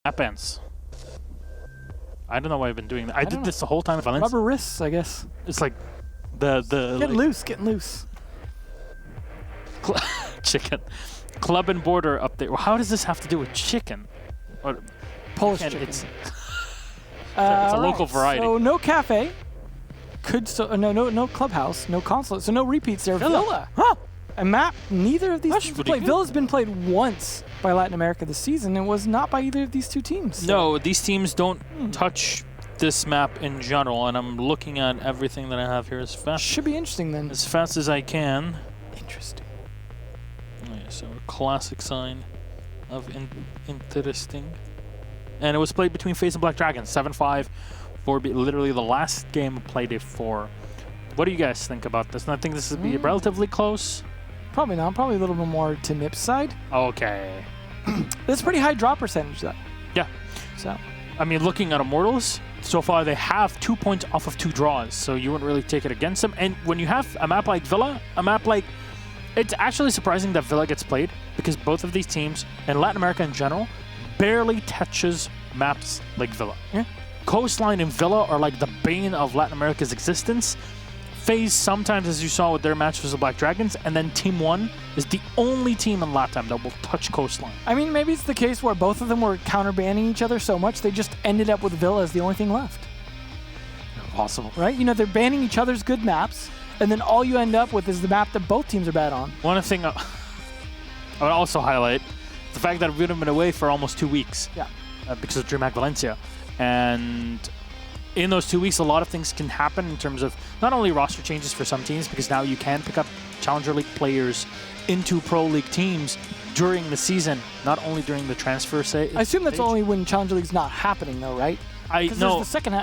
Map ends. I don't know why I've been doing that. I did this the whole time at Valencia. Rubber wrists, I guess. It's like the Getting loose, getting loose. Chicken. Club and border update. Well, how does this have to do with chicken? Or, Polish chicken. It's a local variety. So no cafe. No clubhouse, no consulate, so no repeats there. Villa. Huh. A map neither of these That's teams pretty played. good. Villa's been played once by Latin America this season and was not by either of these two teams. So. No, these teams don't touch this map in general, and I'm looking at everything that I have here as fast Should be interesting then. as fast as I can. Interesting. Oh, yeah, so a classic sign of interesting. And it was played between FaZe and Black Dragons, 7-5. Literally the last game played it for. What do you guys think about this? And I think this would be relatively close. Probably not. Probably a little bit more to Nip's side. Okay. That's pretty high drop percentage though. Yeah. So. I mean, looking at Immortals, so far they have 2 points off of 2 draws, so you wouldn't really take it against them. And when you have a map like Villa, it's actually surprising that Villa gets played because both of these teams, and Latin America in general, barely touches maps like Villa. Yeah. Coastline and Villa are like the bane of Latin America's existence. FaZe sometimes, as you saw with their match, was the Black Dragons, and then Team 1 is the only team in LATAM that will touch Coastline. I mean, maybe it's the case where both of them were counter-banning each other so much they just ended up with Villa as the only thing left. Possible. Right? You know, they're banning each other's good maps, and then all you end up with is the map that both teams are bad on. One thing I would also highlight, the fact that we've been away for almost 2 weeks. Yeah. Because of DreamHack Valencia. And in those 2 weeks, a lot of things can happen in terms of not only roster changes for some teams, because now you can pick up Challenger League players into Pro League teams during the season, not only during the transfer stage. I assume that's only when Challenger League's not happening, though, right? I know. The second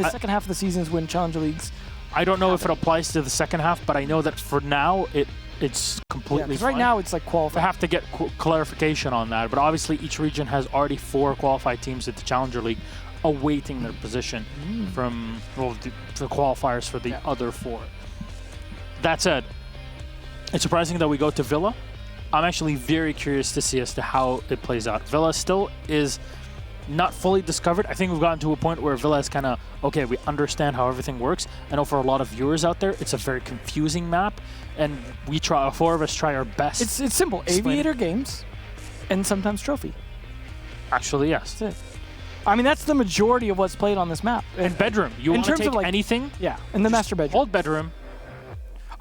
second half of the season is when Challenger League's. I don't know if it applies to the second half, but I know that for now it's completely fine. Right now it's like qualified. I have to get clarification on that, but obviously each region has already 4 qualified teams at the Challenger League awaiting their position from the qualifiers for the other 4. That said, it's surprising that we go to Villa. I'm actually very curious to see as to how it plays out. Villa still is not fully discovered. I think we've gotten to a point where Villa is kind of, okay, we understand how everything works. I know for a lot of viewers out there, it's a very confusing map, and we try, 4 of us try our best. It's simple. Aviator games and sometimes Trophy. Actually, yes. That's it. I mean, that's the majority of what's played on this map. And bedroom. You want to take anything? Yeah, in the master bedroom. Hold bedroom.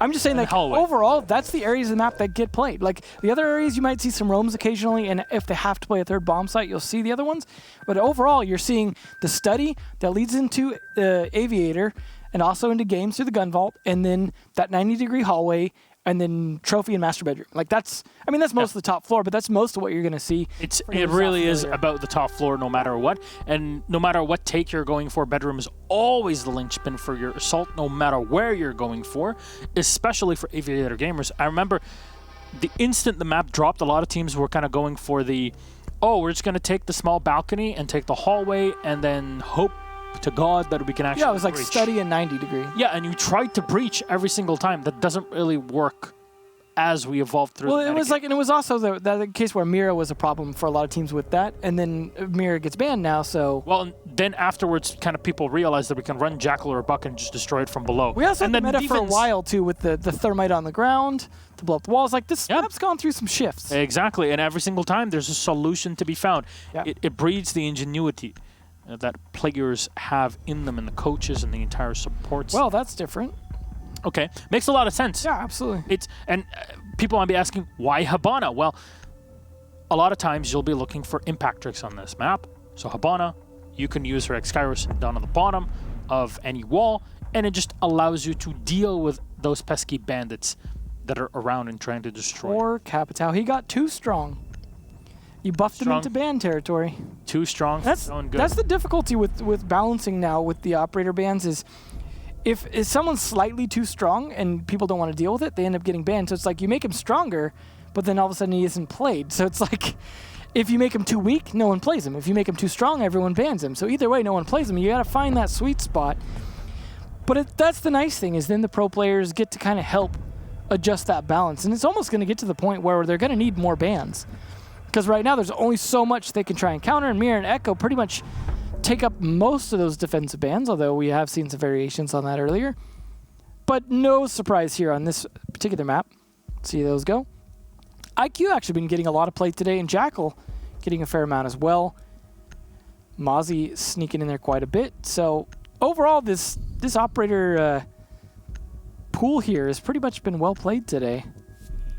I'm just saying, like, overall, that's the areas of the map that get played. Like, the other areas, you might see some roams occasionally, and if they have to play a third bomb site, you'll see the other ones. But overall, you're seeing the study that leads into Aviator and also into games through the gun vault, and then that 90-degree hallway, and then Trophy and master bedroom. Like, that's most of the top floor, but that's most of what you're going to see. It really is about the top floor no matter what. And no matter what take you're going for, bedroom is always the linchpin for your assault, no matter where you're going for, especially for Aviator gamers. I remember the instant the map dropped, a lot of teams were kind of going for we're just going to take the small balcony and take the hallway and then hope to God that we can actually it was like breach. study and 90-degree. Yeah, and you tried to breach every single time. That doesn't really work as we evolved through. Well, it was also the case where Mira was a problem for a lot of teams with that, and then Mira gets banned now, so. Well, and then afterwards, kind of people realized that we can run Jackal or Buck and just destroy it from below. We also had the meta for a while too, with the thermite on the ground to blow up the walls. Like, this map's gone through some shifts. Exactly, and every single time there's a solution to be found. Yeah. It breeds the ingenuity that players have in them, and the coaches and the entire support. Well, that's different. Okay, makes a lot of sense. Yeah, absolutely. People might be asking, why Habana? Well, a lot of times you'll be looking for impact tricks on this map. So Habana, you can use her X-Kairos down on the bottom of any wall, and it just allows you to deal with those pesky bandits that are around and trying to destroy. Or Capitao, he got too strong. You buffed him into ban territory. Too strong. That's the difficulty with balancing now with the operator bans is if someone's slightly too strong and people don't want to deal with it, they end up getting banned. So it's like you make him stronger, but then all of a sudden he isn't played. So it's like if you make him too weak, no one plays him. If you make him too strong, everyone bans him. So either way, no one plays him. You got to find that sweet spot. But that's the nice thing is then the pro players get to kind of help adjust that balance. And it's almost going to get to the point where they're going to need more bans. Because right now there's only so much they can try and counter, and Mirror and Echo pretty much take up most of those defensive bans, although we have seen some variations on that earlier. But no surprise here on this particular map. Let's see those go. IQ actually been getting a lot of play today, and Jackal getting a fair amount as well. Mozzie sneaking in there quite a bit. So overall, this operator pool here has pretty much been well played today.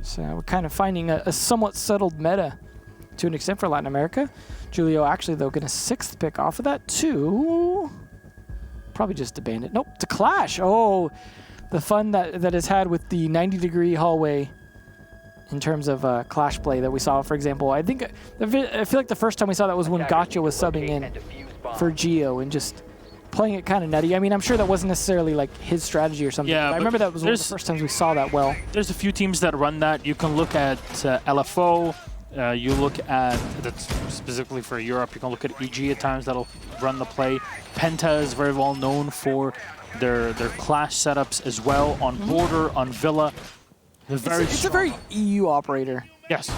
So we're kind of finding a somewhat settled meta to an extent for Latin America. Julio actually, though, getting a 6th pick off of that, too. Probably just to Bandit. Nope, to Clash. Oh, the fun that is had with the 90-degree hallway in terms of Clash play that we saw, for example. I feel like the first time we saw that was when Gotcha was subbing in for Geo and just playing it kind of nutty. I mean, I'm sure that wasn't necessarily like his strategy or something. Yeah, I remember that was one of the first times we saw that well. There's a few teams that run that. You can look at LFO. You look at, that's specifically for Europe, you can look at EG at times that'll run the play. Penta is very well known for their Clash setups as well on Border, on Villa. It's a very EU operator. Yes.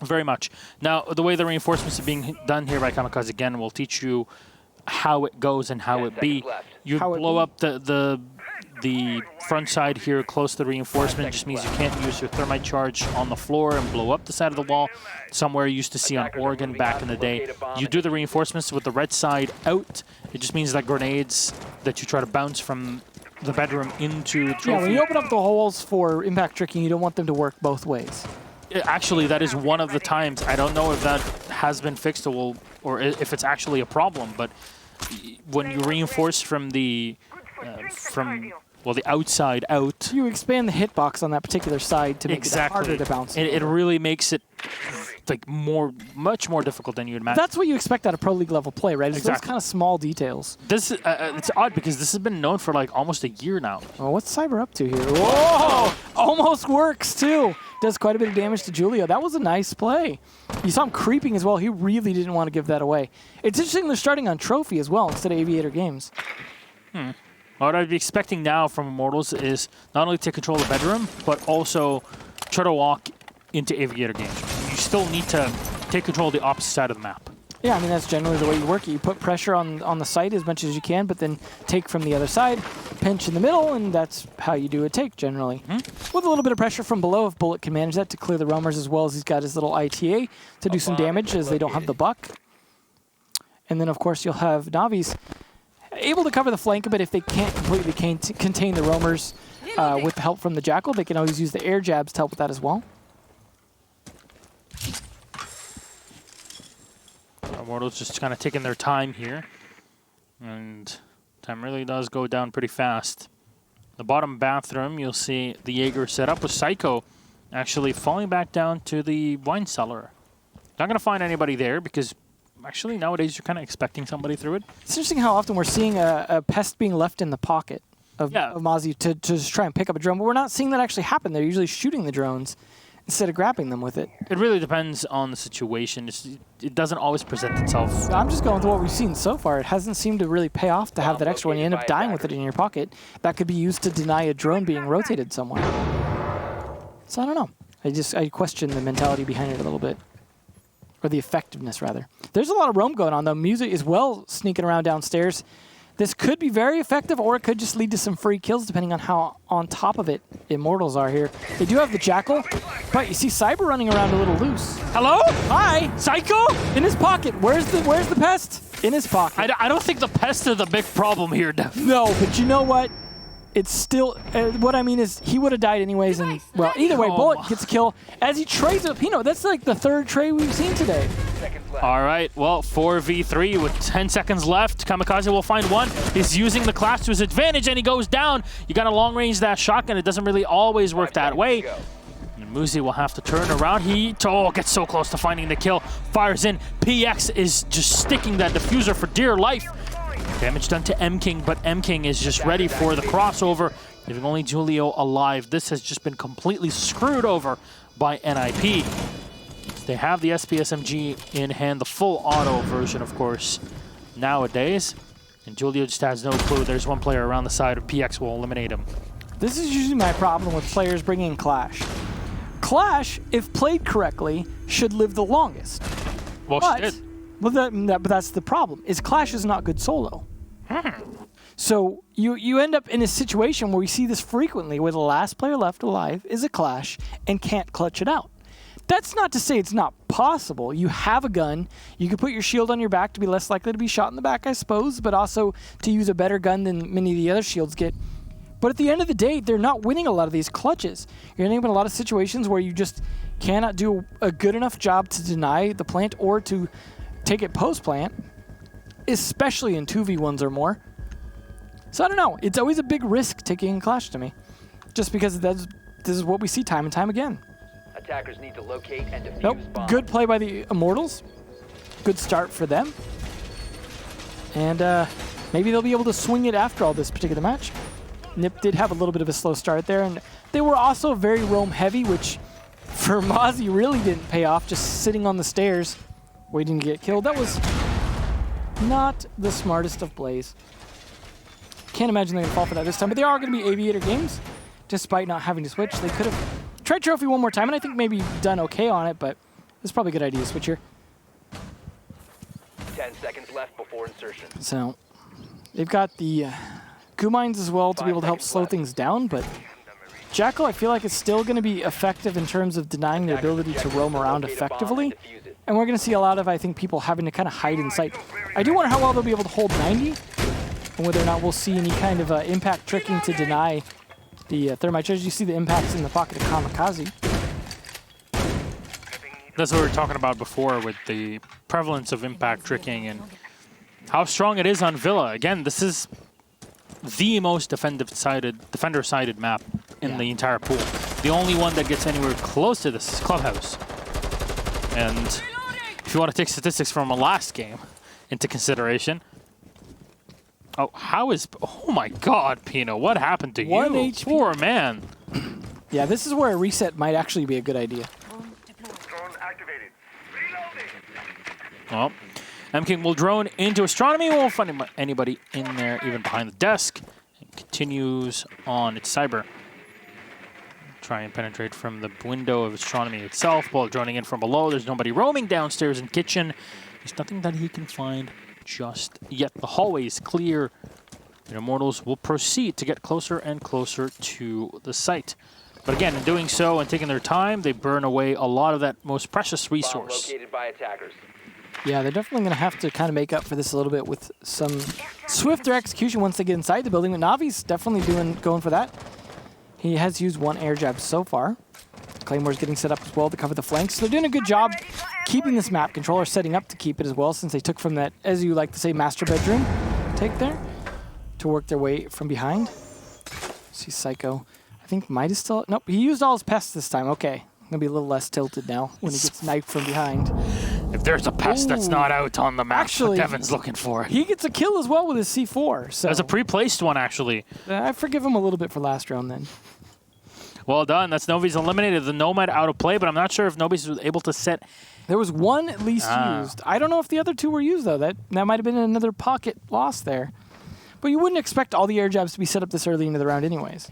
Very much. Now, the way the reinforcements are being done here by Kamikaze, again, will teach you how it goes and how it be. You blow up the front side here close to the reinforcement. Just means you can't use your thermite charge on the floor and blow up the side of the wall. Somewhere you used to see on Oregon back in the day. You do the reinforcements with the red side out. It just means that grenades that you try to bounce from the bedroom into the trophy. Yeah, when you open up the holes for impact tricking, you don't want them to work both ways. Actually, that is one of the times. I don't know if that has been fixed or if it's actually a problem, but when you reinforce from the the outside out, you expand the hitbox on that particular side to make it harder to bounce. It really makes it like much more difficult than you'd imagine. That's what you expect out of Pro League level play, right? It's those kind of small details. This it's odd because this has been known for like almost a year now. Oh, what's Cyber up to here? Whoa! Almost works too. Does quite a bit of damage to Julio. That was a nice play. You saw him creeping as well. He really didn't want to give that away. It's interesting they're starting on Trophy as well instead of Aviator Games. What I'd be expecting now from Immortals is not only take control of the bedroom, but also try to walk into Aviator Games. You still need to take control of the opposite side of the map. Yeah, I mean, that's generally the way you work it. You put pressure on the site as much as you can, but then take from the other side, pinch in the middle, and that's how you do a take generally. With a little bit of pressure from below, if Bullet can manage that to clear the roamers as well as he's got his little ITA to do some damage as they don't have the buck. And then, of course, you'll have Navi's able to cover the flank a bit if they can't completely contain the roamers with the help from the Jackal. They can always use the air jabs to help with that as well. Immortals just kind of taking their time here. And time really does go down pretty fast. The bottom bathroom, you'll see the Jaeger set up with Psycho actually falling back down to the wine cellar. Not going to find anybody there because actually nowadays you're kind of expecting somebody through it. It's interesting how often we're seeing a pest being left in the pocket of Mozzie to just try and pick up a drone, but we're not seeing that actually happen. They're usually shooting the drones instead of grabbing them with it. It really depends on the situation. It doesn't always present itself. I'm just going with what we've seen so far. It hasn't seemed to really pay off to have that extra one. You end up dying with it in your pocket. That could be used to deny a drone being rotated somewhere. So I don't know. I question the mentality behind it a little bit. Or the effectiveness, rather. There's a lot of roam going on, though. Music is well sneaking around downstairs. This could be very effective, or it could just lead to some free kills, depending on how on top of it Immortals are here. They do have the Jackal, but you see Cyber running around a little loose. Hello? Hi! Psycho? In his pocket. Where's the pest? In his pocket. I don't think the pest is the big problem here, Def. No, but you know what? It's still, what I mean is he would have died anyways, and, well, either way, Bullet gets a kill as he trades up. That's like the third trade we've seen today. All right, well, 4v3 with 10 seconds left. Kamikaze will find one. He's using the Clash to his advantage, and he goes down. You got a long-range dash shotgun. It doesn't really always work that way. And Muzi will have to turn around. He gets so close to finding the kill. Fires in. PX is just sticking that diffuser for dear life. Damage done to M-King, but M-King is just ready for the crossover, leaving only Julio alive. This has just been completely screwed over by NIP. They have the SPSMG in hand, the full auto version, of course, nowadays. And Julio just has no clue. There's one player around the side, of PX will eliminate him. This is usually my problem with players bringing Clash. Clash, if played correctly, should live the longest. Well, But, she did. but that's the problem, is Clash is not good solo. So you end up in a situation where we see this frequently, where the last player left alive is a Clash and can't clutch it out. That's not to say it's not possible. You have a gun. You can put your shield on your back to be less likely to be shot in the back, I suppose, but also to use a better gun than many of the other shields get. But at the end of the day, they're not winning a lot of these clutches. You're ending up in a lot of situations where you just cannot do a good enough job to deny the plant or to take it post-plant, especially in 2v1s or more. So I don't know. It's always a big risk taking Clash to me, just because this is what we see time and time again. Attackers need to locate and defuse Nope. bombs. Good play by the Immortals. Good start for them. And maybe they'll be able to swing it after all this particular match. Nip did have a little bit of a slow start there, and they were also very roam heavy, which for Mozzie really didn't pay off, just sitting on the stairs waiting to get killed. That was not the smartest of plays. Can't imagine they're going to fall for that this time, but they are going to be Aviator games, despite not having to switch. They could have tried Trophy one more time, and I think maybe done okay on it, but it's probably a good idea to switch here. 10 seconds left before insertion. So they've got the goo mines as well to be able to help slow things down, but Jackal I feel like is still going to be effective in terms of denying the ability to roam around effectively. And we're going to see a lot of, I think, people having to kind of hide in sight. I do wonder how well they'll be able to hold 90, and whether or not we'll see any kind of impact tricking to deny the thermite charge. You see the impacts in the pocket of Kamikaze. That's what we were talking about before with the prevalence of impact tricking and how strong it is on Villa. Again, this is the most defender-sided map in the entire pool. The only one that gets anywhere close to this is Clubhouse. And if you want to take statistics from a last game into consideration, oh my God, Pino, what happened to 1 you? HP. Poor man. Yeah, this is where a reset might actually be a good idea. Well, M-King will drone into Astronomy. Won't find anybody in there, even behind the desk. And continues on its Cyber. Try and penetrate from the window of Astronomy itself. While droning in from below, there's nobody roaming downstairs in kitchen. There's nothing that he can find just yet. The hallway is clear. The Immortals will proceed to get closer and closer to the site. But again, in doing so and taking their time, they burn away a lot of that most precious resource. Located by attackers. Yeah, they're definitely going to have to kind of make up for this a little bit with some swifter execution once they get inside the building. But Navi's definitely going for that. He has used one air jab so far. Claymore's getting set up as well to cover the flanks. So they're doing a good job keeping this map controller, setting up to keep it as well, since they took from that, as you like to say, master bedroom take there to work their way from behind. See Psycho. I think Midas still... Nope, he used all his pests this time. Okay. I'm going to be a little less tilted now when he gets knifed from behind. If there's a pest that's not out on the map, Actually, Devin's looking for it. He gets a kill as well with his C4. So There's a pre-placed one, actually. I forgive him a little bit for last round then. Well done. That's Novi's eliminated. The Nomad out of play, but I'm not sure if Novi's was able to set... There was one at least used. I don't know if the other two were used, though. That might have been another pocket loss there. But you wouldn't expect all the air jabs to be set up this early into the round anyways.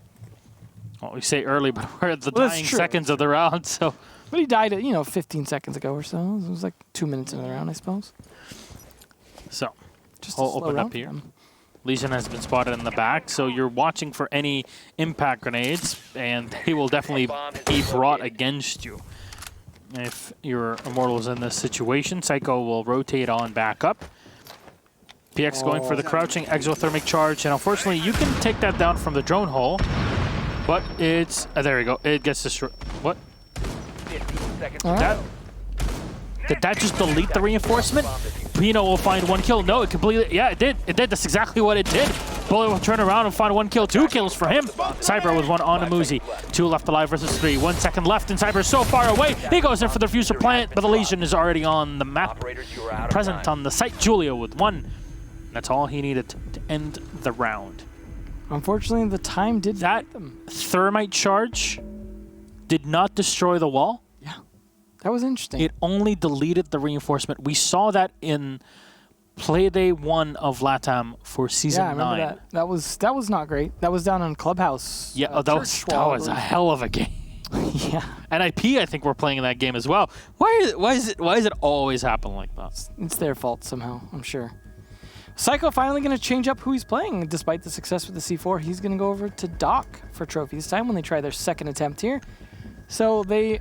Well, we say early, but we're at the Well, that's dying true. seconds of the round, so... But he died at, 15 seconds ago or so. It was like 2 minutes into the round, I suppose. So, Just a I'll slow open round up for here. them. Legion has been spotted in the back, so you're watching for any impact grenades, and they will definitely be brought against you. If your Immortal's in this situation, Psycho will rotate on back up. PX going for the crouching exothermic charge, and unfortunately you can take that down from the drone hole, but it's... there we go. It gets destroyed. What? 15 seconds. All right. Did that just delete the reinforcement? Pino will find one kill. No, it completely... Yeah, it did. It did. That's exactly what it did. Bullet will turn around and find one kill. 2 kills for him. Cyber with one on Amuzi. 2 left alive versus 3. 1 second left, and Cyber is so far away. He goes in for the fuser plant, but the Legion is already on the map. Operators, you are out of Present time. on the site. Julio with 1. That's all he needed to end the round. Unfortunately, the time did That beat them. thermite charge did not destroy the wall. Yeah, that was interesting. It only deleted the reinforcement. We saw that in Play Day 1 of LATAM for Season 9. Yeah, I remember that. That was not great. That was down on Clubhouse. Yeah, that was Church Wall, a hell of a game. Yeah. NIP, I think we're playing in that game as well. Why is it always happen like that? It's their fault somehow, I'm sure. Psycho finally going to change up who he's playing. Despite the success with the C4, he's going to go over to Doc for trophy this time when they try their second attempt here. So they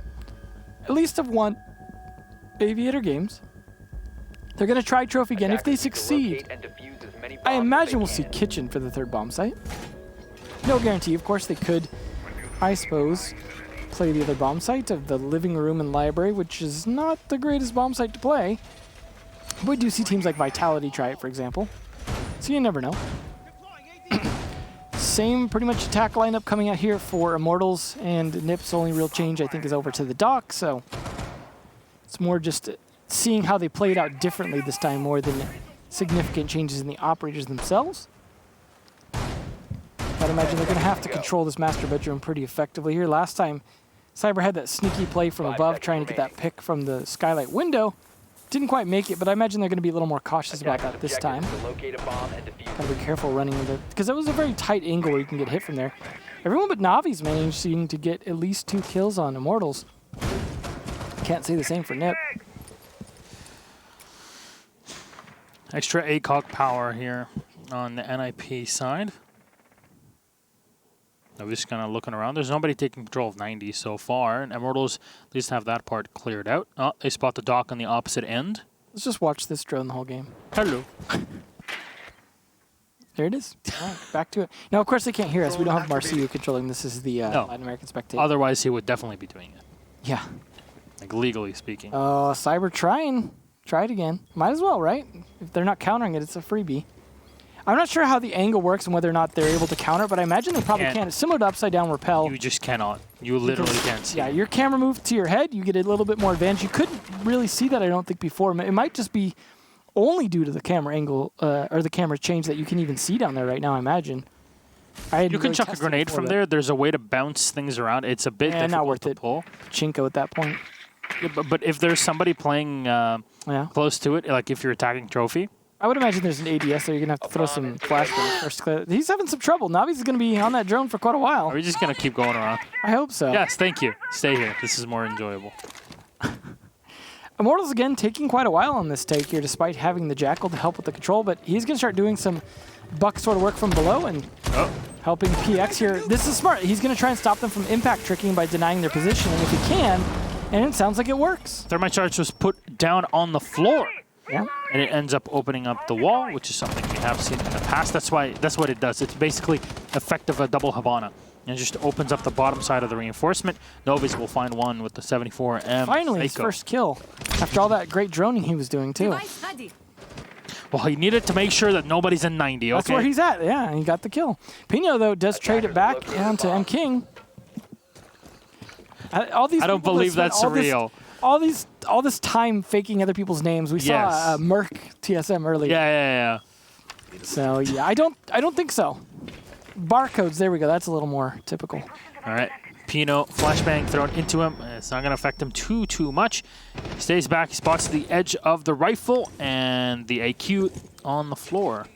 at least have won Aviator games. They're going to try trophy again. If they succeed, I imagine we'll see Kitchen for the third bomb site. No guarantee. Of course, they could, I suppose, play the other bomb site of the living room and library, which is not the greatest bomb site to play. We do see teams like Vitality try it, for example. So you never know. Same pretty much attack lineup coming out here for Immortals, and Nip's only real change, I think, is over to the Doc. So it's more just seeing how they played out differently this time more than significant changes in the operators themselves. I'd imagine they're going to have to control this master bedroom pretty effectively here. Last time, Cyber had that sneaky play from above trying to get that pick from the skylight window. Didn't quite make it, but I imagine they're going to be a little more cautious about that this time. Gotta be careful running into, because it was a very tight angle where you can get hit from there. Everyone but Navi's managing to get at least 2 kills on Immortals. Can't say the same for Nip. Extra ACOG power here on the NIP side. I'm just kind of looking around. There's nobody taking control of 90 so far, and Immortals at least have that part cleared out. Oh, they spot the Doc on the opposite end. Let's just watch this drone the whole game. Hello. There it is. All right, back to it. Now, of course, they can't hear us. We don't have Marcio controlling. This is the Latin American spectator. Otherwise, he would definitely be doing it. Yeah. Like, legally speaking. Cyber trying. Try it again. Might as well, right? If they're not countering it, it's a freebie. I'm not sure how the angle works and whether or not they're able to counter, but I imagine they probably can. It's similar to upside down rappel. You just cannot. You literally can't see. Yeah, your camera moved to your head. You get a little bit more advantage. You couldn't really see that, I don't think, before. It might just be only due to the camera angle or the camera change that you can even see down there right now, I imagine. You can chuck a grenade from there. There's a way to bounce things around. It's a bit difficult not worth to pull. Chinko at that point. Yeah, but if there's somebody playing close to it, like if you're attacking trophy. I would imagine there's an ADS there. You're going to have to throw some flashbangs first. He's having some trouble. Navi's going to be on that drone for quite a while. Are we just going to keep going around? I hope so. Yes, thank you. Stay here. This is more enjoyable. Immortals, again, taking quite a while on this take here, despite having the Jackal to help with the control. But he's going to start doing some buck sort of work from below and helping PX here. This is smart. He's going to try and stop them from impact tricking by denying their position. And if he can, and it sounds like it works. Thermite charge was put down on the floor. Yeah. And it ends up opening up the wall, which is something we have seen in the past. That's what it does. It's basically effective a double Havana. And it just opens up the bottom side of the reinforcement. Novi's will find one with the 74M. Finally, his first kill. After all that great droning he was doing, too. Well, he needed to make sure that nobody's in 90, okay? That's where he's at, yeah, and he got the kill. Pino, though, does trade it back down to M. King. All these I don't believe that's real. All this time faking other people's names. We saw Merc TSM earlier. Yeah. So yeah, I don't think so. Barcodes, there we go. That's a little more typical. All right, Pino flashbang thrown into him. It's not going to affect him too much. He stays back. He spots the edge of the rifle and the AQ on the floor.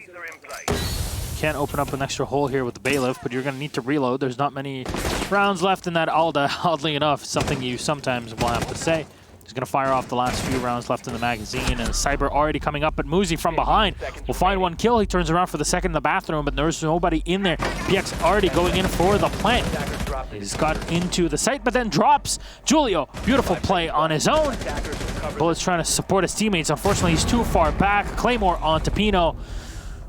Can't open up an extra hole here with the bailiff, but you're going to need to reload. There's not many rounds left in that Alda, oddly enough, something you sometimes will have to say. He's going to fire off the last few rounds left in the magazine, and Cyber already coming up, but Muzi from behind will find one kill. He turns around for the second in the bathroom, but there's nobody in there. PX already going in for the plant. He's got into the site, but then drops. Julio, beautiful play on his own. Bullet's trying to support his teammates. Unfortunately, he's too far back. Claymore onto Pino.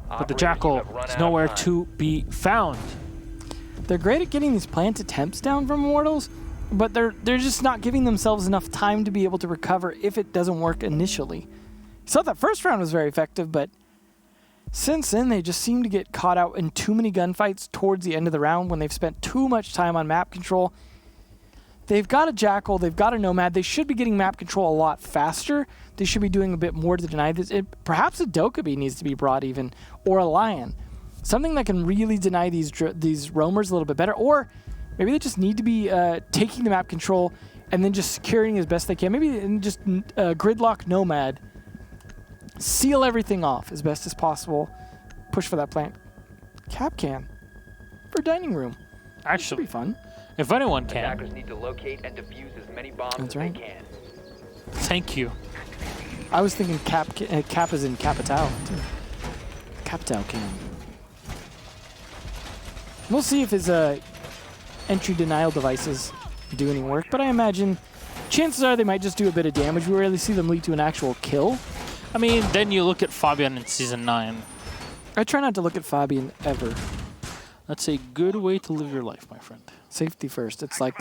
But the Jackal is nowhere to be found. They're great at getting these plant attempts down from Immortals, but they're just not giving themselves enough time to be able to recover if it doesn't work initially. You saw that first round was very effective, but since then they just seem to get caught out in too many gunfights towards the end of the round when they've spent too much time on map control. They've got a Jackal, they've got a Nomad. They should be getting map control a lot faster. They should be doing a bit more to deny this. Perhaps a Dokkaebi needs to be brought even, or a Lion. Something that can really deny these roamers a little bit better. Or maybe they just need to be taking the map control and then just securing as best they can. Maybe just gridlock Nomad. Seal everything off as best as possible. Push for that plant. Cap can for dining room. Actually, be fun. If anyone can. Attackers need to locate and defuse as many bombs That's as right. they can. Thank you. I was thinking cap is in Capital, too. Capital can. We'll see if his entry denial devices do any work, but I imagine chances are they might just do a bit of damage. We rarely see them lead to an actual kill. I mean, then you look at Fabian in Season 9. I try not to look at Fabian ever. That's a good way to live your life, my friend. Safety first. It's like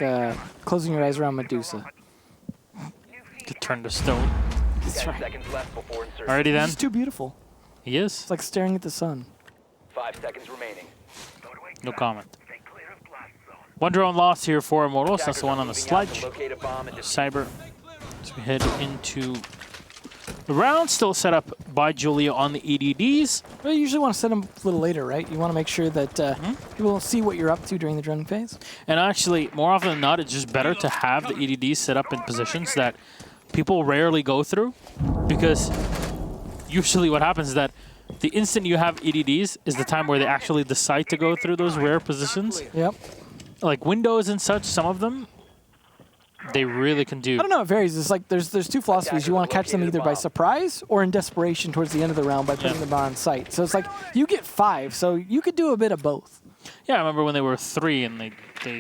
closing your eyes around Medusa. Get turned to stone. 10 right. seconds left before insertion. Alrighty then. He's too beautiful. He is. It's like staring at the sun. 5 seconds remaining. No comment. One drone lost here for Immortals. That's the one on the sledge. Locate a bomb and Cyber. As we head into the round, still set up by Julia on the EDDs. Well, you usually want to set them a little later, right? You want to make sure that people don't see what you're up to during the droning phase. And actually, more often than not, it's just better to have the EDDs set up in positions that people rarely go through, because usually what happens is that the instant you have EDDs is the time where they actually decide to go through those rare positions. Yep. Like windows and such, some of them, they really can do. I don't know, it varies. It's like there's two philosophies. You want to catch them either by surprise or in desperation towards the end of the round by putting them on sight. So it's like you get 5, so you could do a bit of both. Yeah, I remember when they were 3 and they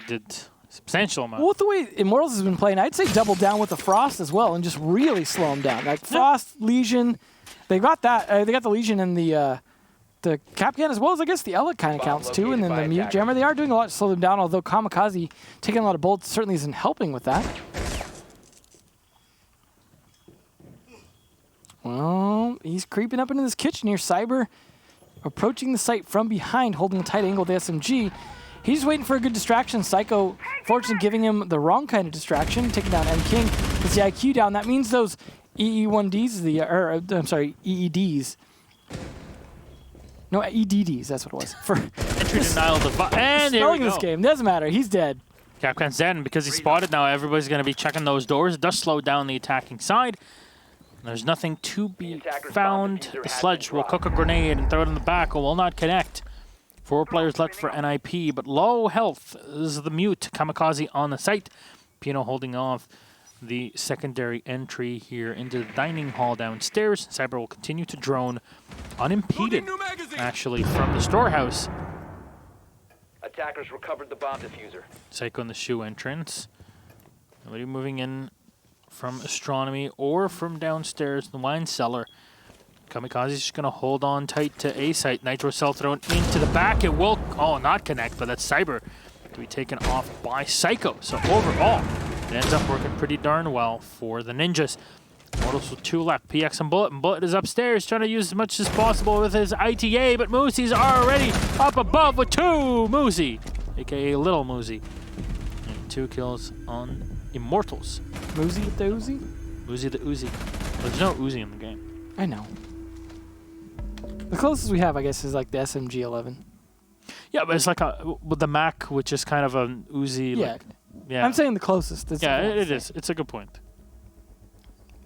did substantial amount. Well, with the way Immortals has been playing, I'd say double down with the Frost as well and just really slow them down. Like Frost, Legion, they got that. They got the Legion and the Capcan as well as I guess the Elliot kind of counts too, and then the Mute Jammer. They are doing a lot to slow them down, although Kamikaze taking a lot of bullets certainly isn't helping with that. Well, he's creeping up into this kitchen here. Cyber approaching the site from behind, holding a tight angle with the SMG. He's waiting for a good distraction. Psycho, fortunately, giving him the wrong kind of distraction, taking down M King. Gets the IQ down. That means those EE1Ds, EEDs. No, EDDs, that's what it was. For Entry denial device. And here we spelling go. this game, doesn't matter. He's dead. Capcan's dead, and because he's spotted now, everybody's going to be checking those doors. It does slow down the attacking side. There's nothing to be found. The sledge will cook a grenade and throw it in the back. It will not connect. 4 players left for NIP, but low health is the Mute. Kamikaze on the site. Pino holding off the secondary entry here into the dining hall downstairs. Cyber will continue to drone unimpeded, actually, from the storehouse. Attackers recovered the bomb diffuser. Psycho in the shoe entrance. Nobody moving in from astronomy or from downstairs in the wine cellar. Kamikaze's just going to hold on tight to A site. Nitro cell thrown into the back. It will, not connect, but that's Cyber to be taken off by Psycho. So overall, it ends up working pretty darn well for the Ninjas. Immortals with 2 left. PX and Bullet. And Bullet is upstairs trying to use as much as possible with his ITA, but Moosey's already up above with 2 Moosey, a.k.a. Little Moosey. And 2 kills on Immortals. Uzi with the Uzi? Uzi the Uzi. There's no Uzi in the game. I know. The closest we have, I guess, is like the SMG-11. Yeah, but it's like with the Mac, which is kind of an Uzi. Yeah. Like, yeah. I'm saying the closest. That's Yeah, what I'm it saying. is. It's a good point.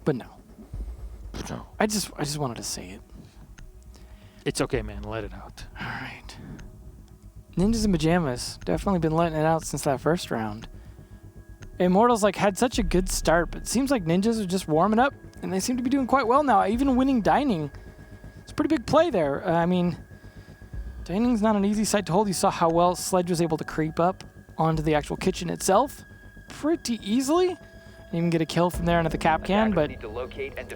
But no. I just wanted to say it. It's okay, man. Let it out. All right. Ninjas in Pyjamas. Definitely been letting it out since that first round. Immortals had such a good start, but it seems like Ninjas are just warming up, and they seem to be doing quite well now. Even winning Dining. It's a pretty big play there. I mean, Dining's not an easy site to hold. You saw how well Sledge was able to creep up onto the actual kitchen itself pretty easily. And even get a kill from there into the cap can, but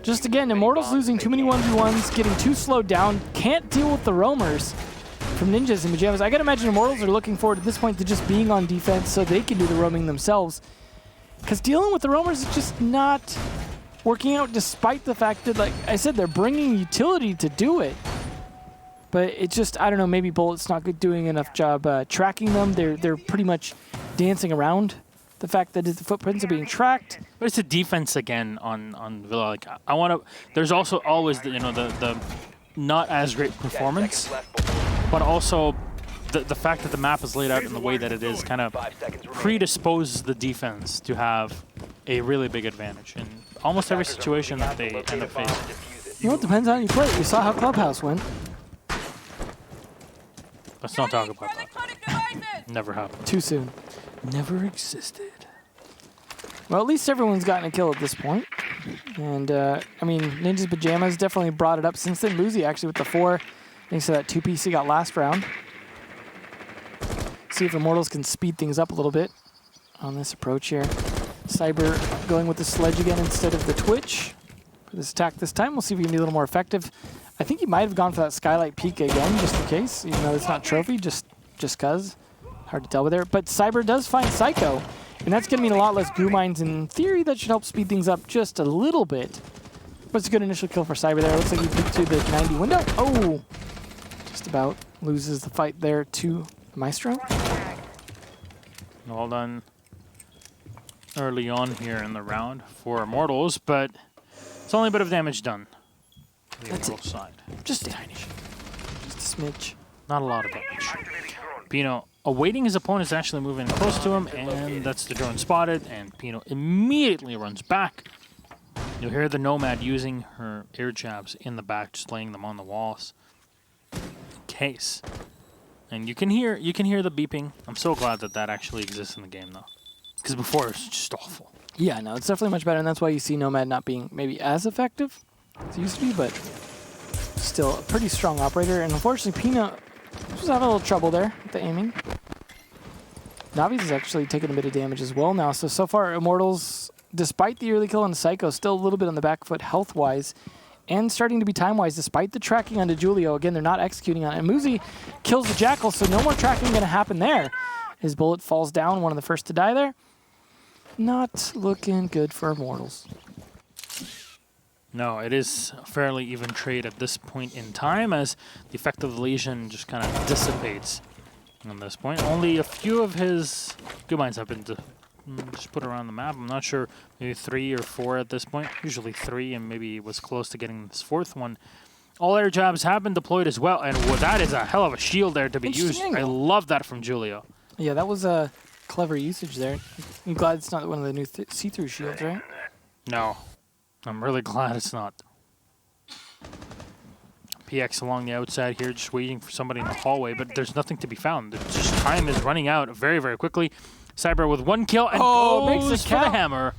just again, Immortals losing too many 1v1s, getting too slowed down, can't deal with the roamers from Ninjas and Pyjamas. I gotta imagine Immortals are looking forward at this point to just being on defense so they can do the roaming themselves. Because dealing with the roamers is just not working out, despite the fact that, like I said, they're bringing utility to do it. But it's just, I don't know, maybe Bullet's not doing enough job tracking them. They're pretty much dancing around the fact that the footprints are being tracked. But it's a defense again on Villa. Like I want to. There's also always the not as great performance, but also the fact that the map is laid out in the way that it is kind of predisposes the defense to have a really big advantage in almost every situation that they end up facing. You know, it depends on how you play it. You saw how Clubhouse went. Let's not talk about that. Never happened. Too soon. never existed. Well, at least everyone's gotten a kill at this point. And, I mean, Ninja's Pyjamas definitely brought it up since then. Luzi actually with the 4, thanks to that 2-piece he got last round. See if Immortals can speed things up a little bit on this approach here. Cyber going with the sledge again instead of the twitch for this attack this time. We'll see if we can be a little more effective. I think he might have gone for that skylight peek again, just in case, even though it's not trophy, just cause. Hard to tell with there. But Cyber does find Psycho, and that's going to mean a lot less goo mines. In theory, that should help speed things up just a little bit. But it's a good initial kill for Cyber there. Looks like he peeked through the 90 window. Oh! Just about loses the fight there to Maestro. Well done early on here in the round for Immortals, but it's only a bit of damage done. The Immortals side. Just a tiny. Just a smidge. Not a lot of damage. Pino awaiting his opponent's actually moving close to him, and that's the drone spotted, and Pino immediately runs back. You'll hear the Nomad using her air jabs in the back, just laying them on the walls. Case. And you can hear the beeping. I'm so glad that that actually exists in the game, though. Because before, it was just awful. Yeah, no, it's definitely much better, and that's why you see Nomad not being maybe as effective as it used to be, but still a pretty strong operator. And unfortunately, Pino was having a little trouble there with the aiming. Navi's is actually taking a bit of damage as well now. So far, Immortals, despite the early kill on Psycho, still a little bit on the back foot health-wise. And starting to be time-wise, despite the tracking onto Julio. Again, they're not executing on it. And Muzi kills the Jackal, so no more tracking going to happen there. His bullet falls down, one of the first to die there. Not looking good for Immortals. No, it is a fairly even trade at this point in time, as the effect of the lesion just kind of dissipates at this point. Only a few of his good mines have been just put around the map. I'm not sure, maybe 3 or 4 at this point. Usually 3, and maybe was close to getting this 4th one. All air jabs have been deployed as well, and that is a hell of a shield there to be used. I love that from Julio. Yeah, that was a clever usage there. I'm glad it's not one of the new see-through shields, right? No. I'm really glad it's not. PX along the outside here, just waiting for somebody in the hallway, but there's nothing to be found. It's just time is running out very, very quickly. Cyber with 1 kill and goes for the hammer.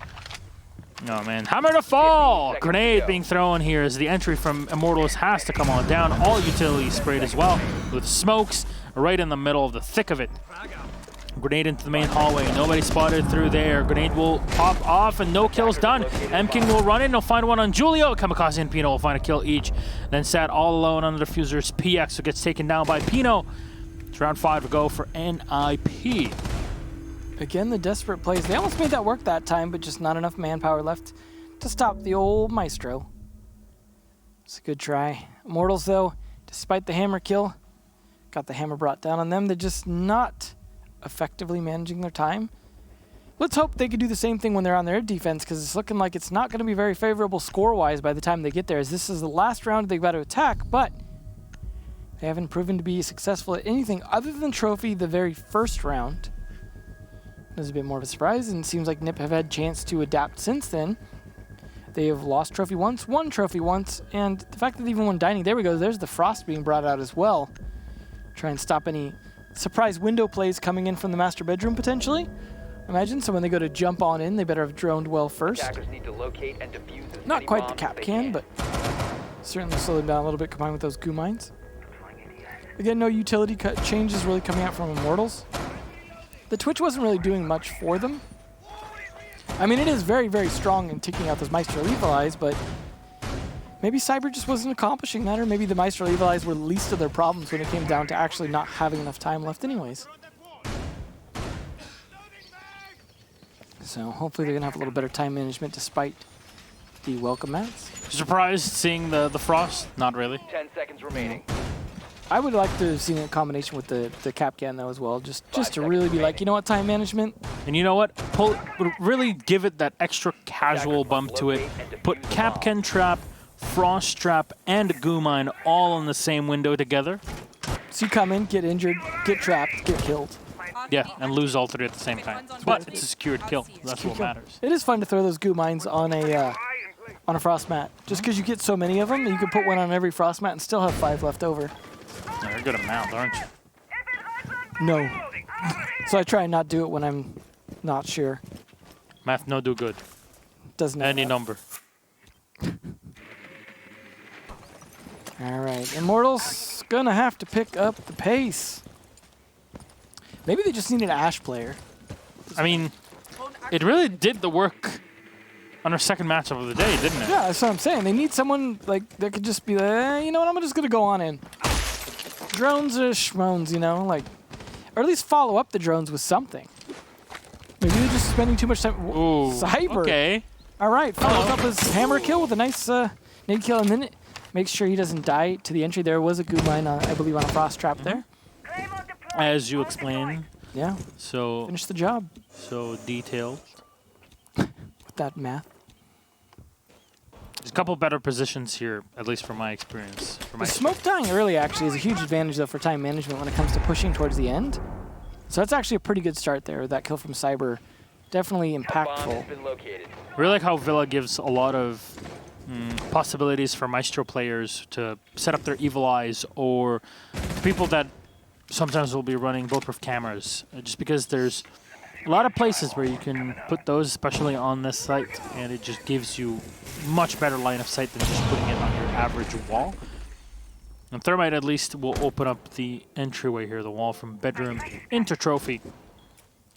Oh, man. Hammer to fall! Grenade being thrown here as the entry from Immortals has to come on down. All utilities sprayed as well, with smokes right in the middle of the thick of it. Grenade into the main hallway. Nobody spotted through there. Grenade will pop off and no kills done. M-King will run in. He'll find one on Julio. Kamikaze and Pino will find a kill each. Then sat all alone under the diffusers. PX who gets taken down by Pino. It's round 5 to go for NIP. Again, the desperate plays. They almost made that work that time, but just not enough manpower left to stop the old Maestro. It's a good try. Immortals, though, despite the hammer kill, got the hammer brought down on them. They're just not effectively managing their time. Let's hope they can do the same thing when they're on their defense, because it's looking like it's not going to be very favorable score-wise by the time they get there, as this is the last round they've got to attack, but they haven't proven to be successful at anything other than trophy the very first round. There's a bit more of a surprise, and it seems like NIP have had a chance to adapt since then. They have lost trophy once, won trophy once, and the fact that they even won dining, there we go, there's the frost being brought out as well. Try and stop any surprise window plays coming in from the master bedroom, potentially. Imagine, so when they go to jump on in, they better have droned well first. Need to locate and defuse Not quite the cap can, but certainly slow them down a little bit combined with those goo mines. Again, no utility changes really coming out from Immortals. The Twitch wasn't really doing much for them. I mean, it is very, very strong in taking out those Maestro Lethal Eyes, but maybe Cyber just wasn't accomplishing that, or maybe the Maestro Lethal Eyes were the least of their problems when it came down to actually not having enough time left anyways. So hopefully they're going to have a little better time management despite the welcome mats. Surprised seeing the frost? Not really. 10 seconds remaining. I would like to have seen it in combination with the cap can though as well, just to really be like, you know what, time management. And you know what? Really give it that extra casual bump to it. Put cap can trap, frost trap, and goo mine all in the same window together. So you come in, get injured, get trapped, get killed. Yeah, and lose all 3 at the same time. But it's a secured kill. That's what matters. It is fun to throw those goo mines on a frost mat. Just because you get so many of them, you can put one on every frost mat and still have 5 left over. You're a good amount, aren't you? No. So I try and not do it when I'm not sure. Math no do good. Doesn't Any matter. number. All right, Immortals gonna have to pick up the pace. Maybe they just need an Ashe player. I mean, it really did the work on our second matchup of the day, didn't it? Yeah, that's what I'm saying. They need someone like that could just be like, you know what, I'm just gonna go on in. Drones are schmones, you know, like, or at least follow up the drones with something. Maybe they're just spending too much time. Ooh, Cyber. okay. All right, follows up his hammer kill with a nice nade kill, and then makes sure he doesn't die to the entry. There was a good line, I believe, on a frost trap there. As you explained. Yeah, So finish the job detailed. with that math. There's a couple better positions here, at least from my experience. The smoke dying early actually is a huge advantage though for time management when it comes to pushing towards the end. So that's actually a pretty good start there. That kill from Cyber, definitely Bomb impactful. has been located. I really like how Villa gives a lot of possibilities for Maestro players to set up their evil eyes, or people that sometimes will be running bulletproof cameras, just because there's a lot of places where you can put those, especially on this site, and it just gives you much better line of sight than just putting it on your average wall. And Thermite at least will open up the entryway here, the wall from bedroom into trophy.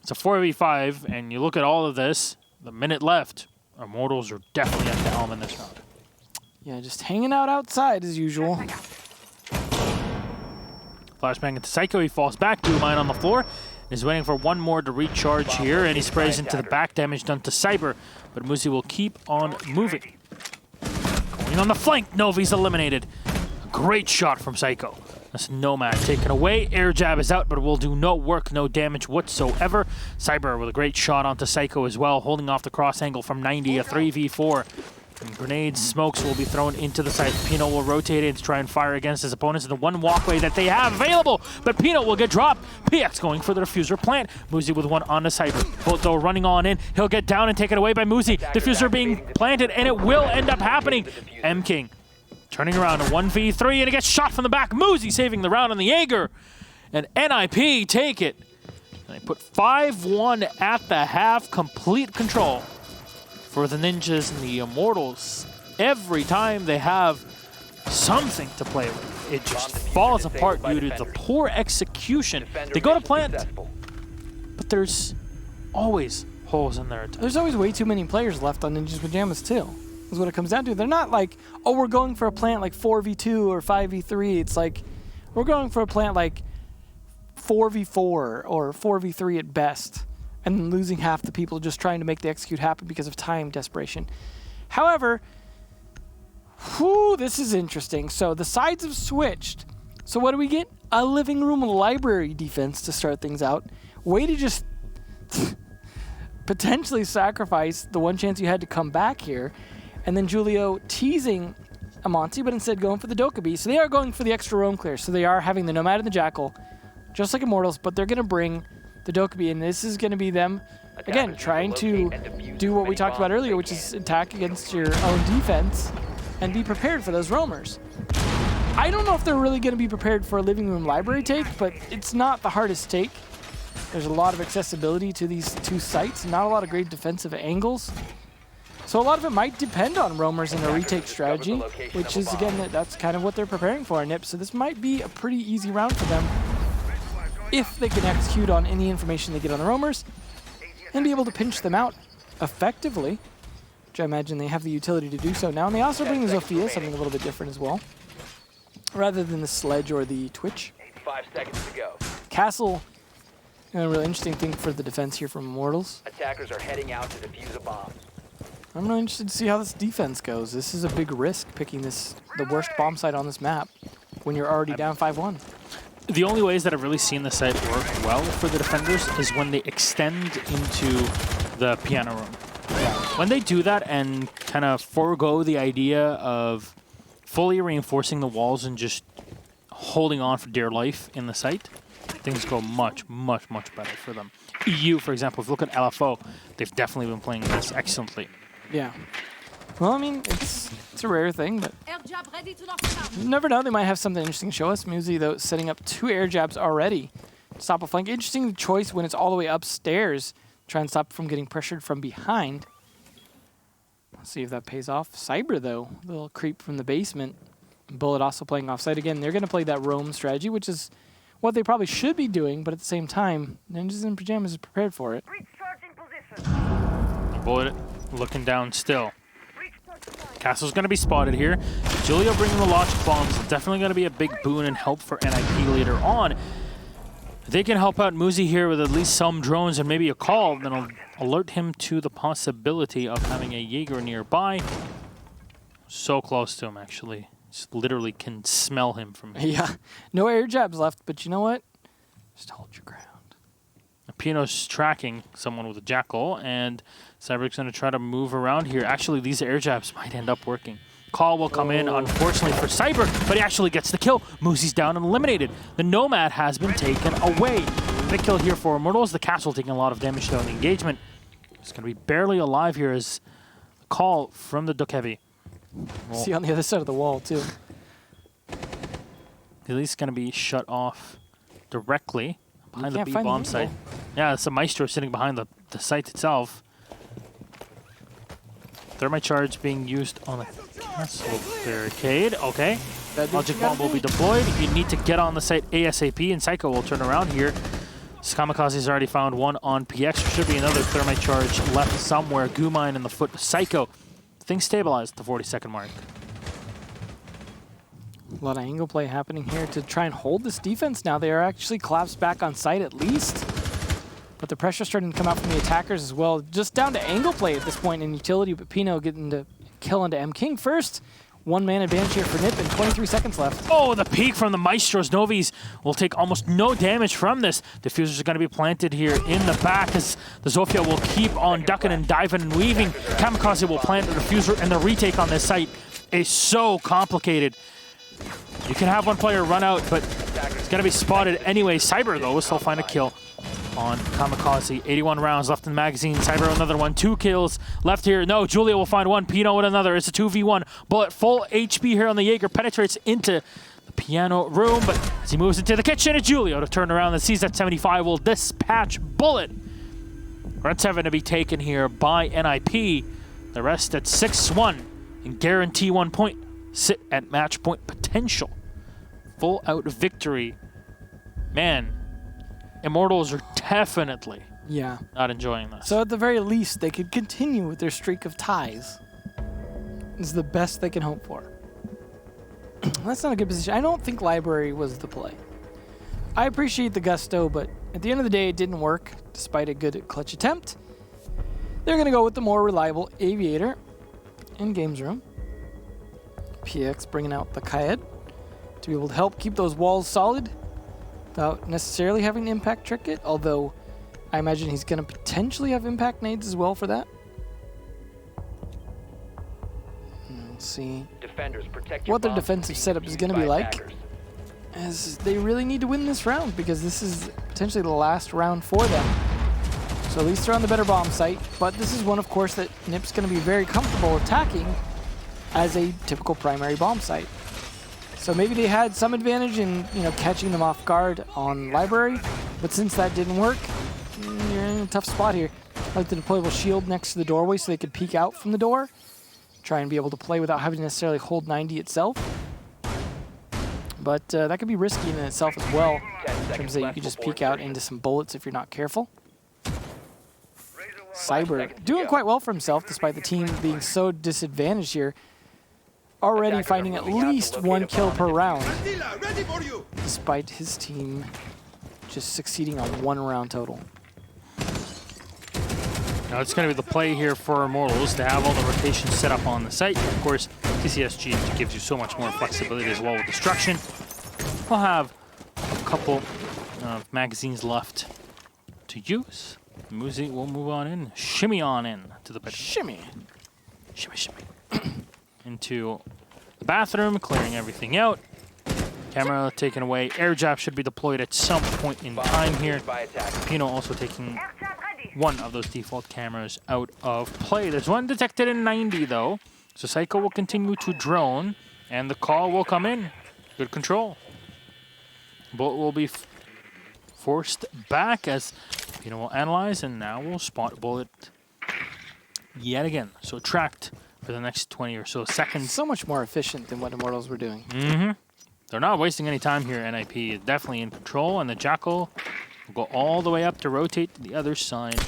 It's a 4v5, and you look at all of this, the minute left, Immortals are definitely at the helm in this round. Yeah, just hanging out outside as usual. Flashbang into Psycho, he falls back, blue mine on the floor. He's waiting for one more to recharge here, and he sprays into the back, damage done to Cyber, but Muzi will keep on moving. Going on the flank, Novi's eliminated. A great shot from Psycho. That's Nomad taken away. Air jab is out, but will do no work, no damage whatsoever. Cyber with a great shot onto Psycho as well, holding off the cross angle from 90, a 3v4. And grenades, smokes will be thrown into the site. Pino will rotate in to try and fire against his opponents in the one walkway that they have available, but Pino will get dropped. PX going for the diffuser plant. Muzi with one on the Cyber. Both though running on in. He'll get down and taken away by Muzi. Diffuser being planted, and it will end up happening. M-King turning around, a 1v3, and it gets shot from the back. Muzi saving the round on the Jaeger. And NIP take it. And they put 5-1 at the half, complete control for the Ninjas and the Immortals. Every time they have something to play with, it just falls apart due to the poor execution. They go to plant, but there's always holes in their attack. There's always way too many players left on Ninjas Pyjamas too, is what it comes down to. They're not like, oh, we're going for a plant like 4v2 or 5v3. It's like, we're going for a plant like 4v4 or 4v3 at best, and then losing half the people just trying to make the execute happen because of time desperation. However, this is interesting. So the sides have switched. So what do we get? A living room library defense to start things out. Way to just potentially sacrifice the one chance you had to come back here. And then Julio teasing Amonti, but instead going for the Dokkaebi. So they are going for the extra roam clear. So they are having the Nomad and the Jackal, just like Immortals, but they're going to bring the Dokkaebi, and this is going to to again, trying to do what we talked about earlier, which is attack against your own defense and be prepared for those roamers. I don't know if they're really going to be prepared for a living room library take, but it's not the hardest take. There's a lot of accessibility to these two sites, not a lot of great defensive angles. So a lot of it might depend on roamers and a retake strategy, which is, again, that's kind of what they're preparing for, Nip. So this might be a pretty easy round for them if they can execute on any information they get on the roamers and be able to pinch them out effectively, which I imagine they have the utility to do so now. And they also bring the Zofia, something a little bit different as well, rather than the Sledge or the Twitch. 5 seconds to go. Castle, a really interesting thing for the defense here from Immortals. Attackers are heading out to defuse a bomb. I'm really interested to see how this defense goes. This is a big risk, picking the worst bomb site on this map when you're already down 5-1. The only ways that I've really seen the site work well for the defenders is when they extend into the piano room. Yeah. When they do that and kind of forego the idea of fully reinforcing the walls and just holding on for dear life in the site, things go much, much, much better for them. EU, for example, if you look at LFO, they've definitely been playing this excellently. Yeah. Well, I mean, it's a rare thing, but you never know. They might have something interesting to show us. Muzi, though, setting up 2 air jabs already stop a flank. Interesting choice when it's all the way upstairs. Try and stop it from getting pressured from behind. Let's see if that pays off. Cyber, though, a little creep from the basement. Bullet also playing offside again. They're going to play that roam strategy, which is what they probably should be doing, but at the same time, Ninjas in Pyjamas is prepared for it. Bullet looking down still. Castle's going to be spotted here. Julio bringing the logic bombs is definitely going to be a big boon and help for NIP later on. If they can help out Muzi here with at least some drones and maybe a call, then I'll alert him to the possibility of having a Jaeger nearby. So close to him, actually. Just literally can smell him from here. Yeah, no air jabs left, but you know what? Just hold your ground. Pino's tracking someone with a jackal, and Cyber's going to try to move around here. Actually, these air jabs might end up working. Call will come in, unfortunately, for Cyber, but he actually gets the kill. Muzi's down and eliminated. The Nomad has been taken away. Big kill here for Immortals. The Castle taking a lot of damage though in the engagement. It's going to be barely alive here as the call from the Dukevi. See on the other side of the wall, too. At least going to be shut off directly behind the can't find B-bomb the site. angle. Yeah, it's a Maestro sitting behind the site itself. Thermite charge being used on the castle barricade. Okay. Logic bomb will be deployed. You need to get on the site ASAP, and Psycho will turn around here. Kamikaze's already found one on PX. There should be another thermite charge left somewhere. Gumine in the foot. Psycho. Things stabilized at the 40-second mark. A lot of angle play happening here to try and hold this defense now. They are actually collapsed back on site at least. But the pressure's starting to come out from the attackers as well. Just down to angle play at this point in utility, but Pino getting to kill into M King first. One man advantage here for Nip and 23 seconds left. Oh, the peek from the Maestros. Novis will take almost no damage from this. Diffusers are going to be planted here in the back as the Zofia will keep on ducking and diving and weaving. Kamikaze will plant the diffuser, and the retake on this site is so complicated. You can have one player run out, but it's going to be spotted anyway. Cyber, though, will still find a kill on Kamikaze. 81 rounds left in the magazine. Cyber another one. 2 kills left here. No, Julia will find one. Pino with another. It's a 2v1. Bullet full HP here on the Jaeger. Penetrates into the piano room, but as he moves into the kitchen, it's Julio to turn around and sees that 75 will dispatch Bullet. Round 7 to be taken here by NIP. The rest at 6-1 and guarantee 1 point. Sit at match point potential. Full out victory. Man, Immortals are definitely not enjoying this. So at the very least, they could continue with their streak of ties. This is the best they can hope for. That's not a good position. I don't think Library was the play. I appreciate the gusto, but at the end of the day, it didn't work, despite a good clutch attempt. They're going to go with the more reliable Aviator in Games Room. PX bringing out the Kaed to be able to help keep those walls solid without necessarily having to impact trick it, although I imagine he's going to potentially have impact nades as well for that. Let's see what their defensive setup is going to be like, as they really need to win this round because this is potentially the last round for them. So at least they're on the better bomb site, but this is one, of course, that Nip's going to be very comfortable attacking as a typical primary bomb site. So maybe they had some advantage in, catching them off guard on Library, but since that didn't work, you're in a tough spot here. I like the deployable shield next to the doorway so they could peek out from the door, try and be able to play without having to necessarily hold 90 itself. But that could be risky in itself as well, in terms that you could just peek out into some bullets if you're not careful. Cyber doing quite well for himself despite the team being so disadvantaged here. Already finding at least 1 kill per round, despite his team just succeeding on 1 round total. Now it's going to be the play here for Immortals to have all the rotations set up on the site. Of course, TCSG gives you so much more flexibility as well with destruction. We'll have a couple of magazines left to use. Muzi will move on in, shimmy on in to the bedroom. Shimmy. Shimmy, shimmy. Into the bathroom, clearing everything out. Camera taken away. Air jab should be deployed at some point in time here. Pino also taking one of those default cameras out of play. There's one detected in 90 though. So Psycho will continue to drone and the call will come in. Good control. Bullet will be forced back as Pino will analyze, and now we'll spot bullet yet again. So tracked for the next 20 or so seconds. So much more efficient than what Immortals were doing. Mm-hmm. They're not wasting any time here. NIP is definitely in control, and the Jackal will go all the way up to rotate to the other side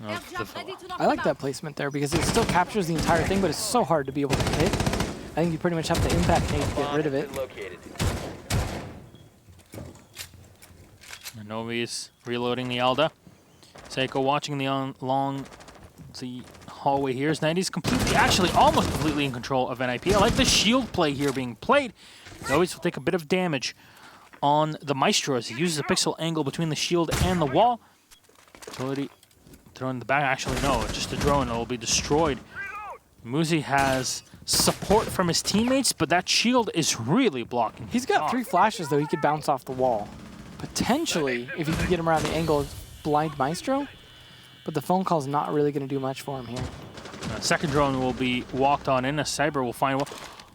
of the villa. I like that placement there because it still captures the entire thing, but it's so hard to be able to hit. I think you pretty much have to impact nade to get rid of it. Novi is reloading the Elda. Seiko watching along the hallway here. 90's completely, actually almost completely in control of NIP. I like the shield play here being played. Novi's will take a bit of damage on the Maestro as he uses a pixel angle between the shield and the wall. Utility thrown in the back. Actually, no, just a drone. It will be destroyed. Muzi has support from his teammates, but that shield is really blocking. He's got 3 flashes, though. He could bounce off the wall. Potentially, if you can get him around the angle, blind Maestro. But the phone call's not really going to do much for him here. Second drone will be walked on in. A Cyber will find one.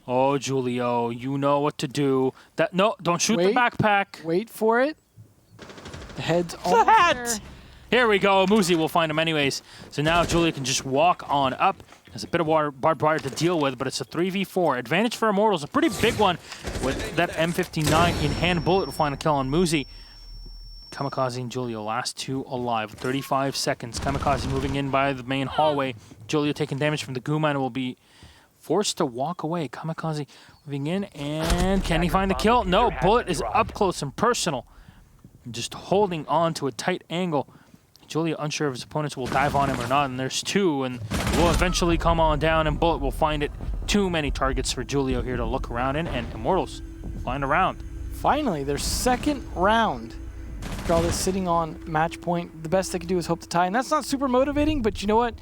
Oh, Julio, you know what to do. No, don't shoot the backpack. Wait for it. The head's almost there. Here we go. Muzi will find him anyways. So now Julio can just walk on up. There's a bit of barbed wire to deal with, but it's a 3v4. Advantage for Immortals, a pretty big one with that M59 in hand. Bullet will find a kill on Muzi. Kamikaze and Julio, last 2 alive. 35 seconds. Kamikaze moving in by the main hallway. Julio taking damage from the Guma and will be forced to walk away. Kamikaze moving in, and can he find the kill? No, Bullet is up close and personal. Just holding on to a tight angle. Julio unsure if his opponents will dive on him or not, and there's 2, and will eventually come on down, and Bullet will find it. Too many targets for Julio here to look around in, and Immortals find a round. Finally, their second round. After all this sitting on match point, the best they could do is hope to tie, and that's not super motivating, but you know what?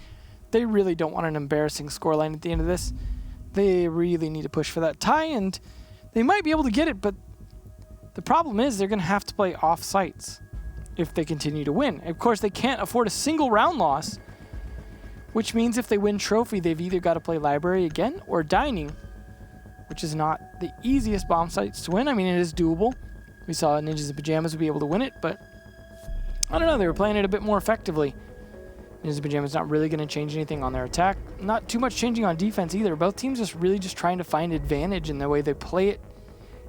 They really don't want an embarrassing scoreline at the end of this. They really need to push for that tie, and they might be able to get it, but the problem is they're going to have to play off sites if they continue to win. Of course, they can't afford a single round loss, which means if they win trophy, they've either got to play library again or dining, which is not the easiest bomb sites to win. I mean, it is doable. We saw Ninjas and Pyjamas would be able to win it, but I don't know, they were playing it a bit more effectively. Ninjas and Pyjamas not really going to change anything on their attack. Not too much changing on defense either. Both teams just really just trying to find advantage in the way they play it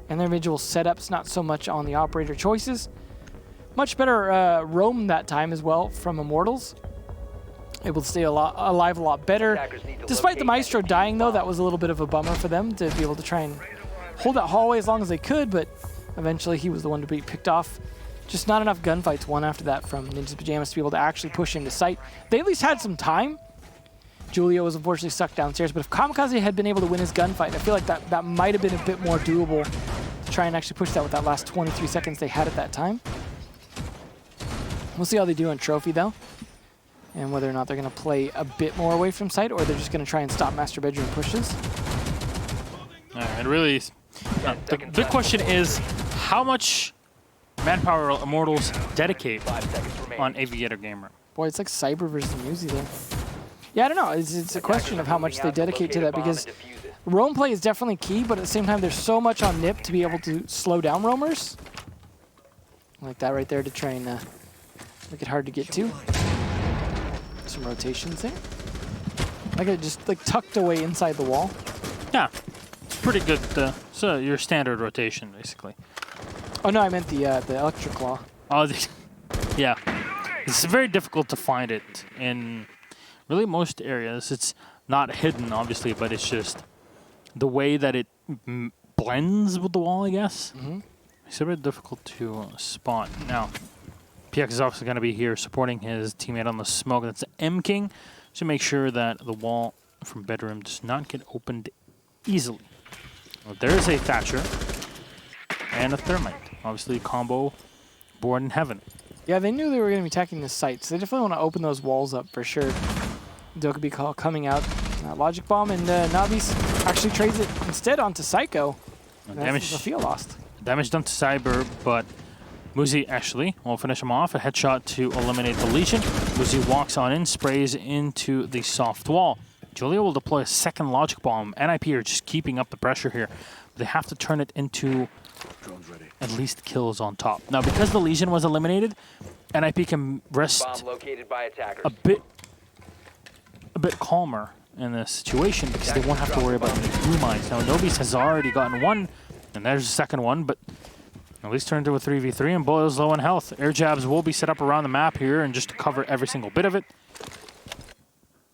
and their individual setups, not so much on the operator choices. Much better roam that time as well from Immortals. Able to stay alive a lot better. Despite the Maestro dying, though, that was a little bit of a bummer for them to be able to try and hold that hallway as long as they could, but eventually he was the one to be picked off. Just not enough gunfights won after that from Ninjas Pyjamas to be able to actually push into sight. They at least had some time. Julio was unfortunately stuck downstairs, but if Kamikaze had been able to win his gunfight, I feel like that might have been a bit more doable to try and actually push that with that last 23 seconds they had at that time. We'll see how they do on Trophy, though, and whether or not they're going to play a bit more away from sight, or they're just going to try and stop Master Bedroom pushes. It really is. The big question is, how much manpower will Immortals dedicate on Aviator Gamer? Boy, it's like Cyber versus Muzi there. Yeah, I don't know. It's a question of how much they dedicate to that, because roam play is definitely key, but at the same time, there's so much on Nip to be able to slow down roamers. Like that right there to try and make it hard to get to. Some rotations there. Like it just like tucked away inside the wall. Yeah, it's pretty good. So your standard rotation, basically. Oh no, I meant the electric claw. Oh, yeah. It's very difficult to find it in really most areas. It's not hidden, obviously, but it's just the way that it blends with the wall, I guess. It's a bit difficult to spot. Now, PX is obviously going to be here supporting his teammate on the smoke. That's M King to make sure that the wall from bedroom does not get opened easily. Well, there is a Thatcher and a Thermite. Obviously, combo born in heaven. Yeah, they knew they were going to be attacking this site, so they definitely want to open those walls up for sure. Dokkaebi coming out, Logic Bomb, and Navi's actually trades it instead onto Psycho. Damage. Sophia lost. Damage done to Cyber, but Muzi actually will finish him off. A headshot to eliminate the Legion. Muzi walks on in, sprays into the soft wall. Julio will deploy a second Logic Bomb. NIP are just keeping up the pressure here. They have to turn it into at least kills on top. Now, because the Legion was eliminated, NIP can rest Bomb located by attackers. a bit calmer in this situation because they won't have to worry about any blue mines. Now, Nobis has already gotten one, and there's the second one, but at least turned into a 3v3, and Bullet is low on health. Air jabs will be set up around the map here and just to cover every single bit of it.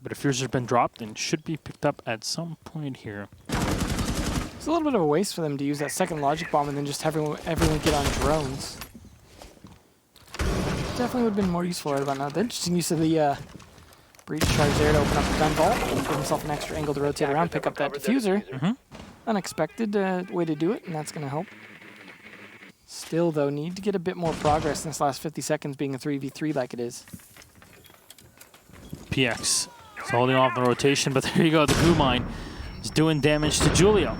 But if yours has been dropped and should be picked up at some point here. It's a little bit of a waste for them to use that second logic bomb and then just have everyone get on drones. Definitely would have been more useful right about now. The interesting use of the breach charge there to open up the gun vault, give himself an extra angle to rotate around, pick up that diffuser. Unexpected way to do it, and that's going to help. Still, though, need to get a bit more progress in this last 50 seconds being a 3v3 like it is. PX is holding off the rotation, but there you go, the goo mine is doing damage to Julio.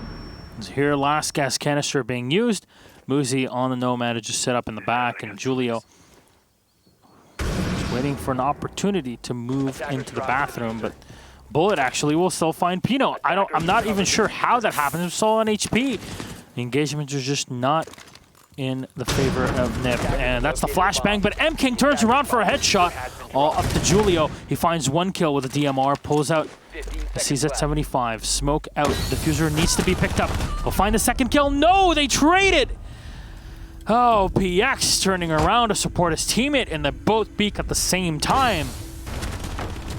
Here, last gas canister being used. Muzi on the Nomad is just set up in the back, and Julio is waiting for an opportunity to move into the bathroom, but Bullet actually will still find Pino. I'm not even sure how that happens. It's all on HP. The engagements are just not in the favor of Nip, and that's the flashbang, but M King turns around for a headshot, all up to Julio. He finds one kill with a DMR, pulls out the CZ 75, smoke out, diffuser needs to be picked up. He'll find a second kill, no, they traded! Oh, PX turning around to support his teammate, and they both peak at the same time.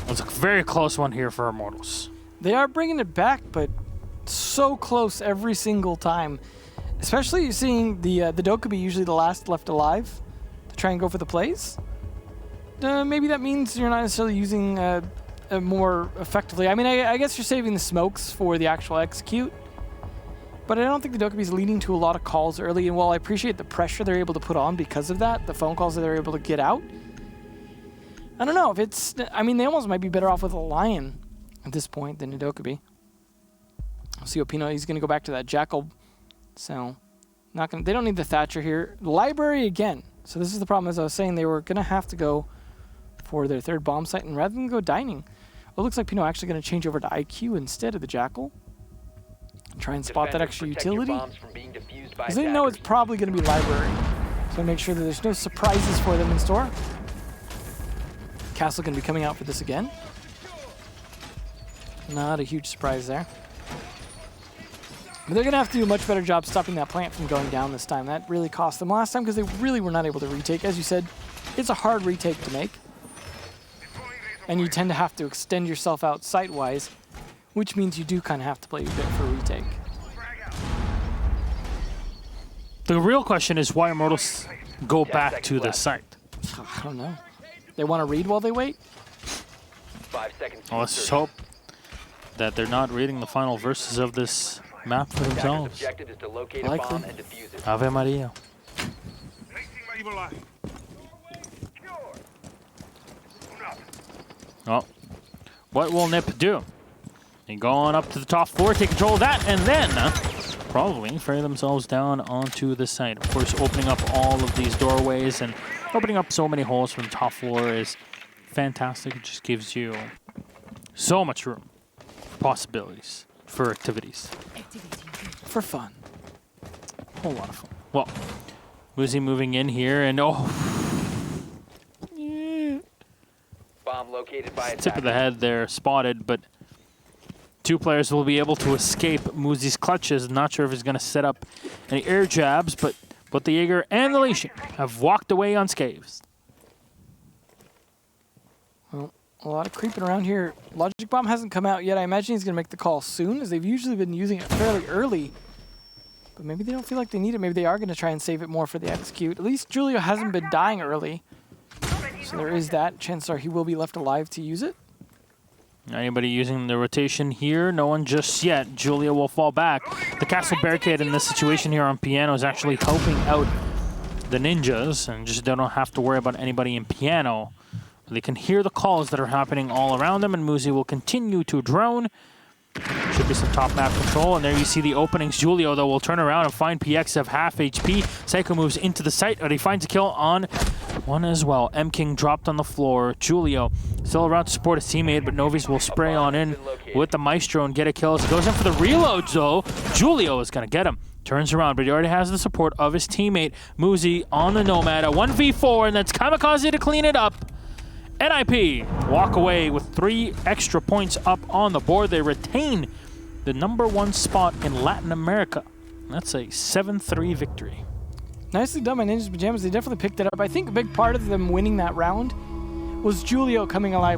It was a very close one here for Immortals. They are bringing it back, but so close every single time. Especially seeing the Dokubi usually the last left alive to try and go for the plays. Maybe that means you're not necessarily using more effectively. I mean, I guess you're saving the smokes for the actual execute. But I don't think the Dokubi is leading to a lot of calls early. And while I appreciate the pressure they're able to put on because of that, the phone calls that they're able to get out, I don't know if it's... I mean, they almost might be better off with a Lion at this point than a Dokubi. See Opino, he's going to go back to that Jackal. So, they don't need the Thatcher here. Library again. So this is the problem, as I was saying, they were going to have to go for their third bomb site, and rather than go dining, it looks like Pino actually going to change over to IQ instead of the Jackal. Try and spot that extra utility. Because they know it's probably going to be library. So make sure that there's no surprises for them in store. Castle going to be coming out for this again. Not a huge surprise there. But they're going to have to do a much better job stopping that plant from going down this time. That really cost them last time because they really were not able to retake. As you said, it's a hard retake to make. And you tend to have to extend yourself out site-wise, which means you do kind of have to play a bit for a retake. The real question is why Immortals go back to the site. I don't know. They want to read while they wait? 5 seconds. Well, let's just hope that they're not reading the final verses of this map for themselves. Objective is to locate a Likely. bomb and defuse it. Ave Maria. Well, what will Nip do? They go on up to the top floor, take control of that, and then probably ferry themselves down onto the site. Of course, opening up all of these doorways and opening up so many holes from the top floor is fantastic. It just gives you so much room for possibilities, for activities. For fun. A whole lot of fun. Well, Muzi moving in here, and Bomb located by tip of the head there, spotted, but two players will be able to escape Muzi's clutches. Not sure if he's going to set up any air jabs, but both the Jaeger and the Legion have walked away unscathed. Well, a lot of creeping around here. Logic Bomb hasn't come out yet. I imagine he's going to make the call soon, as they've usually been using it fairly early. But maybe they don't feel like they need it. Maybe they are going to try and save it more for the execute. At least Julio hasn't been dying early. So there is that. Chances are he will be left alive to use it. Anybody using the rotation here? No one just yet. Julio will fall back. The castle barricade in this situation here on Piano is actually helping out the ninjas, and just don't have to worry about anybody in Piano. They can hear the calls that are happening all around them, and Muzi will continue to drone. Should be some top map control, and there you see the openings. Julio, though, will turn around and find PX of half HP. Psycho moves into the site, but he finds a kill on one as well. M King dropped on the floor. Julio still around to support his teammate, but Novi's will spray on in with the Maestro and get a kill. As he goes in for the reloads, though. Julio is going to get him. Turns around, but he already has the support of his teammate, Muzi, on the Nomad. A 1v4, and that's Kamikaze to clean it up. NIP walk away with 3 extra points up on the board. They retain the #1 spot in Latin America. That's a 7-3 victory. Nicely done by Ninjas Pyjamas. They definitely picked it up. I think a big part of them winning that round was Julio coming alive with